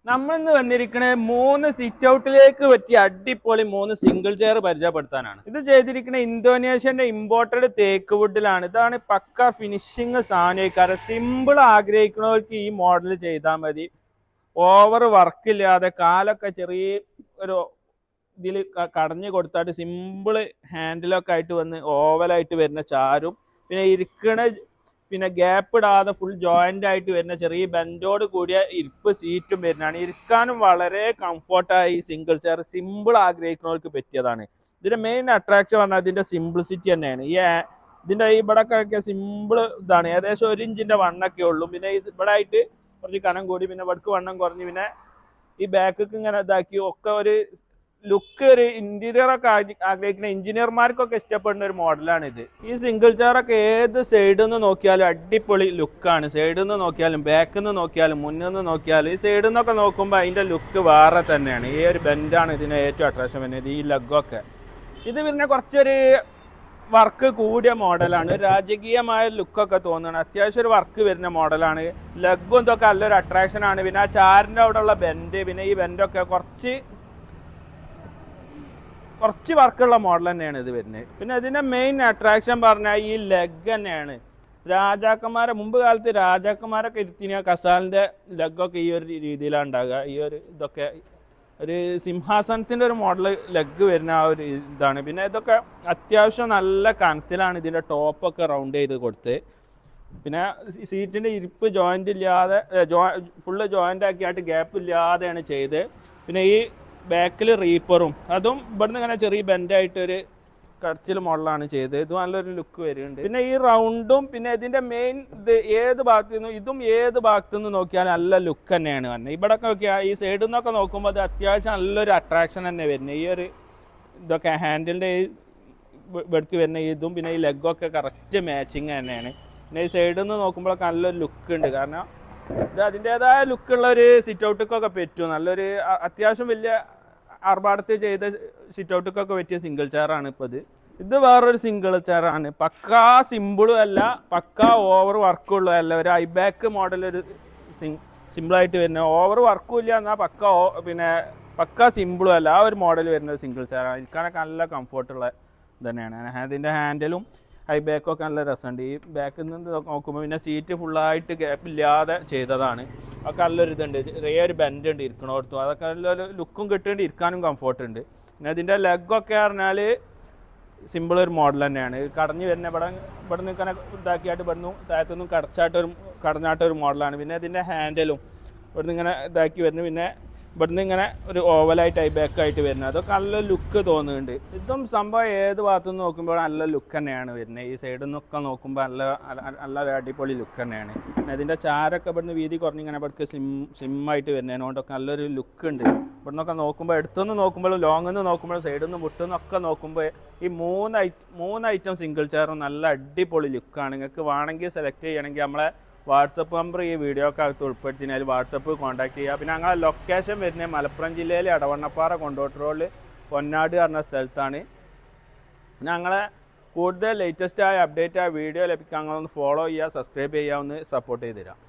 നമ്മളിന്ന് വന്നിരിക്കണ 3 സിറ്റ് ഔട്ടിലേക്ക് പറ്റിയ അടിപൊളി 3 സിംഗിൾ ചെയർ പരിചയപ്പെടുത്താനാണ്. ഇത് ചെയ്തിരിക്കുന്ന ഇന്തോനേഷ്യന്റെ ഇമ്പോർട്ടഡ് തേക്ക് വുഡിലാണ്. ഇതാണ് പക്ക ഫിനിഷിങ് സാധനം. സിമ്പിൾ ആഗ്രഹിക്കുന്നവർക്ക് ഈ മോഡൽ ചെയ്താൽ മതി. ഓവർ വർക്കില്ലാതെ കാലൊക്കെ ചെറിയ ഒരു ഇതിൽ കടഞ്ഞു കൊടുത്തായിട്ട് സിമ്പിള് ഹാൻഡിലൊക്കെ ആയിട്ട് വന്ന് ഓവലായിട്ട് വരുന്ന ചാരും പിന്നെ ഇരിക്കണ പിന്നെ ഗ്യാപ്പ് ഇടാതെ ഫുൾ ജോയിന്റ് ആയിട്ട് വരുന്ന ചെറിയ ബെൻഡോട് കൂടിയ ഇരിപ്പ് സീറ്റും വരുന്നതാണ്. ഇരിക്കാനും വളരെ കംഫർട്ടായി സിംഗിൾ ചെയർ സിമ്പിൾ ആഗ്രഹിക്കുന്നവർക്ക് പറ്റിയതാണ്. ഇതിന്റെ മെയിൻ അട്രാക്ഷൻ പറഞ്ഞാൽ ഇതിന്റെ സിംപ്ലിസിറ്റി തന്നെയാണ്. ഇതിന്റെ ഈ ഇവിടെ ഒക്കെ സിമ്പിൾ ഇതാണ്. ഏകദേശം 1 ഇഞ്ചിന്റെ വണ്ണൊക്കെ ഉള്ളൂ. പിന്നെ ഈ ഇവിടെ ആയിട്ട് കുറച്ച് കനം കൂടി പിന്നെ വടക്ക് വണ്ണം കുറഞ്ഞ് പിന്നെ ഈ ബാക്കൊക്കെ ഇങ്ങനെ ഇതാക്കി ഒക്കെ ഒരു ലുക്ക് ഒരു ഇന്റീരിയർ ഒക്കെ ആഗ്രഹിക്കുന്ന എഞ്ചിനീയർമാർക്കൊക്കെ ഇഷ്ടപ്പെടുന്ന ഒരു മോഡലാണ് ഇത്. ഈ സിംഗിൾ ചെയർ ഒക്കെ ഏത് സൈഡിൽ നിന്ന് നോക്കിയാലും അടിപൊളി ലുക്കാണ്. സൈഡിൽ നിന്ന് നോക്കിയാലും ബാക്കിൽ നിന്ന് നോക്കിയാലും മുന്നിൽ നിന്ന് നോക്കിയാലും ഈ സൈഡിൽ നിന്നൊക്കെ നോക്കുമ്പോൾ അതിന്റെ ലുക്ക് വേറെ തന്നെയാണ്. ഈ ഒരു ബെൻഡാണ് ഇതിന് ഏറ്റവും അട്രാക്ഷൻ വരുന്നത്. ഈ ലഗൊക്കെ ഇത് പിന്നെ കുറച്ചൊരു വർക്ക് കൂടിയ മോഡലാണ്. രാജകീയമായ ലുക്കൊക്കെ തോന്നുന്നത്. അത്യാവശ്യം ഒരു വർക്ക് വരുന്ന മോഡലാണ്. ലഗും ഇതൊക്കെ നല്ലൊരു അട്രാക്ഷൻ ആണ്. പിന്നെ ആ ചാരിന്റെ അവിടെ ഉള്ള ബെൻഡ് പിന്നെ ഈ ബെൻഡൊക്കെ കുറച്ച് വർക്കുള്ള മോഡൽ തന്നെയാണ് ഇത് വരുന്നത്. പിന്നെ ഇതിന്റെ മെയിൻ അട്രാക്ഷൻ പറഞ്ഞാൽ ഈ ലെഗ് തന്നെയാണ്. മുമ്പ് കാലത്ത് രാജാക്കന്മാരൊക്കെ ഇരുത്തിന കസാലിന്റെ ലെഗൊക്കെ ഈ ഒരു രീതിയിലാണ് ഉണ്ടാകുക. ഈ ഒരു ഇതൊക്കെ ഒരു സിംഹാസനത്തിന്റെ ഒരു മോഡൽ ലെഗ് വരുന്ന ആ ഒരു ഇതാണ്. പിന്നെ ഇതൊക്കെ അത്യാവശ്യം നല്ല കനത്തിലാണ് ഇതിന്റെ ടോപ്പൊക്കെ റൗണ്ട് ചെയ്ത് കൊടുത്ത്. പിന്നെ സീറ്റിന്റെ ഇരിപ്പ് ജോയിന്റ് ഇല്ലാതെ ഫുള്ള് ജോയിന്റ് ആക്കിയായിട്ട് ഗ്യാപ്പ് ഇല്ലാതെയാണ് ചെയ്ത്. പിന്നെ ഈ ബാക്കിൽ റീപ്പറും അതും ഇവിടുന്ന് ഇങ്ങനെ ചെറിയ ബെൻഡായിട്ടൊരു കടച്ചിൽ മോഡലാണ് ചെയ്തത്. ഇത് നല്ലൊരു ലുക്ക് വരുന്നുണ്ട്. പിന്നെ ഈ റൗണ്ടും പിന്നെ ഇതിന്റെ മെയിൻ ഇത് ഏത് ഭാഗത്തു നിന്നും ഇതും ഏത് ഭാഗത്തു നിന്ന് നോക്കിയാൽ നല്ല ലുക്ക് തന്നെയാണ് വരുന്നത്. ഇവിടെ നോക്കിയാൽ ഈ സൈഡിൽ നിന്നൊക്കെ നോക്കുമ്പോൾ അത് അത്യാവശ്യം നല്ലൊരു അട്രാക്ഷൻ തന്നെ വരുന്നത്. ഈ ഒരു ഇതൊക്കെ ഹാൻഡിലിന്റെ ഇവിടേക്ക് വരുന്ന ഇതും പിന്നെ ഈ ലെഗൊക്കെ കറക്റ്റ് മാച്ചിങ് തന്നെയാണ്. പിന്നെ ഈ സൈഡിൽ നിന്ന് നോക്കുമ്പോഴൊക്കെ നല്ലൊരു ലുക്ക് ഉണ്ട്. കാരണം ഇത് അതിൻ്റെതായ ലുക്കുള്ള ഒരു സിറ്റ് ഔട്ടൊക്കെ പറ്റും. നല്ലൊരു അത്യാവശ്യം വലിയ ആർഭാടത്തിൽ ചെയ്ത സിറ്റ് ഔട്ടൊക്കെ പറ്റിയ സിംഗിൾ ചെയറാണ് ഇപ്പോൾ ഇത് വേറൊരു സിംഗിൾ ചെയറാണ്. പക്കാ സിമ്പിളും അല്ല പക്കാ ഓവർ വർക്കും അല്ല. ഒരു ഐബാക്ക് മോഡൽ ഒരു സിമ്പിളായിട്ട് വരുന്ന ഓവർ വർക്കും ഇല്ല എന്നാൽ പക്കാ സിമ്പിളും അല്ല. ആ ഒരു മോഡൽ വരുന്ന സിംഗിൾ ചെയറാണ്. ഇരിക്കാനൊക്കെ നല്ല കംഫർട്ടുള്ള തന്നെയാണ്. അതിൻ്റെ ഹാൻഡിലും ഹൈ ബാക്കൊക്കെ നല്ല രസമുണ്ട്. ഈ ബാക്കിൽ നിന്ന് നോക്കുമ്പോൾ പിന്നെ സീറ്റ് ഫുള്ളായിട്ട് ഗ്യാപ്പ് ഇല്ലാതെ ചെയ്തതാണ്. ഒക്കെ നല്ലൊരു ഇതുണ്ട്. ചെറിയ ഒരു ബെൻഡ് ഉണ്ട് ഇരിക്കണോടത്തും. അതൊക്കെ നല്ലൊരു ലുക്കും കിട്ടുന്നുണ്ട്. ഇരിക്കാനും കംഫർട്ട് ഉണ്ട്. പിന്നെ ഇതിൻ്റെ ലെഗൊക്കെ പറഞ്ഞാൽ സിമ്പിൾ ഒരു മോഡൽ തന്നെയാണ്. കടഞ്ഞു വരുന്ന ഇവിടെ നിൽക്കാൻ ഇതാക്കിയായിട്ട് ഇവിടുന്ന് താഴത്തുനിന്നും കടഞ്ഞാട്ടൊരു മോഡലാണ്. പിന്നെ ഇതിൻ്റെ ഹാൻഡിലും ഇവിടുന്ന് ഇങ്ങനെ ഇതാക്കി വരുന്നു. പിന്നെ ഇവിടുന്ന് ഇങ്ങനെ ഒരു ഓവലായിട്ട് ബാക്കായിട്ട് വരുന്നത്. അതൊക്കെ നല്ല ലുക്ക് തോന്നുന്നുണ്ട്. ഇതും സംഭവം ഏത് ഭാഗത്തുനിന്ന് നോക്കുമ്പോൾ നല്ല ലുക്ക് തന്നെയാണ് വരുന്നത്. ഈ സൈഡിൽ നിന്നൊക്കെ നോക്കുമ്പോൾ നല്ല അടിപൊളി ലുക്ക് തന്നെയാണ്. പിന്നെ ഇതിൻ്റെ ചാരൊക്കെ ഇവിടുന്ന് വീതി കുറഞ്ഞിങ്ങനെ ഇവിടേക്ക് സിമ്മായിട്ട് വരുന്നതിനോടൊക്കെ നല്ലൊരു ലുക്ക് ഉണ്ട്. ഇവിടുന്നൊക്കെ നോക്കുമ്പോൾ അടുത്തുനിന്ന് നോക്കുമ്പോഴും ലോങ്ങിൽ നിന്ന് നോക്കുമ്പോഴും സൈഡിൽ നിന്ന് മുട്ടുന്നൊക്കെ നോക്കുമ്പോൾ ഈ മൂന്ന് ഐറ്റം സിംഗിൾ ചെയറും നല്ല അടിപൊളി ലുക്കാണ്. നിങ്ങൾക്ക് വേണമെങ്കിൽ സെലക്ട് ചെയ്യണമെങ്കിൽ നമ്മളെ വാട്സപ്പ് നമ്പർ ഈ വീഡിയോക്കകത്ത് ഉൾപ്പെടുത്തിയാൽ വാട്സപ്പ് കോൺടാക്ട് ചെയ്യുക. പിന്നെ ഞങ്ങളെ ലൊക്കേഷൻ വരുന്നത് മലപ്പുറം ജില്ലയിലെ എടവണ്ണപ്പാറ കൊണ്ടോട്ട് റോഡിൽ പൊന്നാട് പറഞ്ഞ സ്ഥലത്താണ്. ഞങ്ങളെ കൂടുതൽ ലേറ്റസ്റ്റ് ആയ അപ്ഡേറ്റ് ആയ വീഡിയോ ലഭിക്കാൻ ഞങ്ങളൊന്ന് ഫോളോ ചെയ്യുക, സബ്സ്ക്രൈബ് ചെയ്യുക, ഒന്ന് സപ്പോർട്ട് ചെയ്ത് തരാം.